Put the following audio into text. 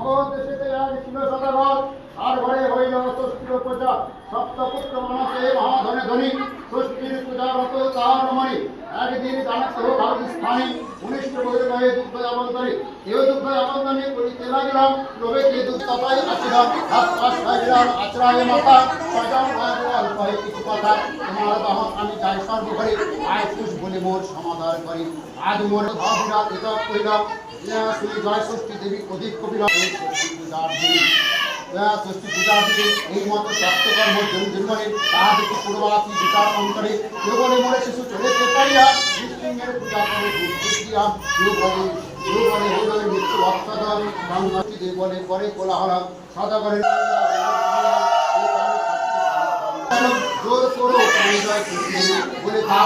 মগধ দেশেতে এক ছিল সদাগর, আর ঘরে হইল ষষ্ঠীর প্রজা। সপ্তপুত্র মানসে মহাধনে ধনী, ষষ্ঠীর পূজার মতো তাহার মণি। একদিন জানিত ভারত স্থানে, উনিষ্ট বলে কহে দুঃখ আমন্ত্রণী। কেউ দুঃখ আমন্ত্রণী করিতে লাগিলাম, লোভে কে দুঃখ তাই আসিলাম। হাত পাশ খাইলাম আচরায় মাথা, সজাম ভাইরাল কহে কিছু কথা। তোমার বাহন আমি যাই সর্বঘরে, আয় পুষ বলে মোর সমাধান করি। আজ মোর ভাবিরা এটা কহিলাম, শ্রী জয় ষষ্ঠী দেবী অধিক কবিরাম। ষষ্ঠী পূজার দিন ষষ্ঠী পূজার দিকে এই মত সপ্তকর্ম জন্মনে তাহাদেরকে পূর্বাসী বিচার অন্তরে। কেউ বলে মোরে শিশু চলেতে পারিয়া, নৃসিংহের পূজা করে দিয়া। কেউ বলে হইল মৃত্যু ভক্তদল, বাংলাটি দেব বলে করে কোলাহল। সদাগরের জোর করো বলে তা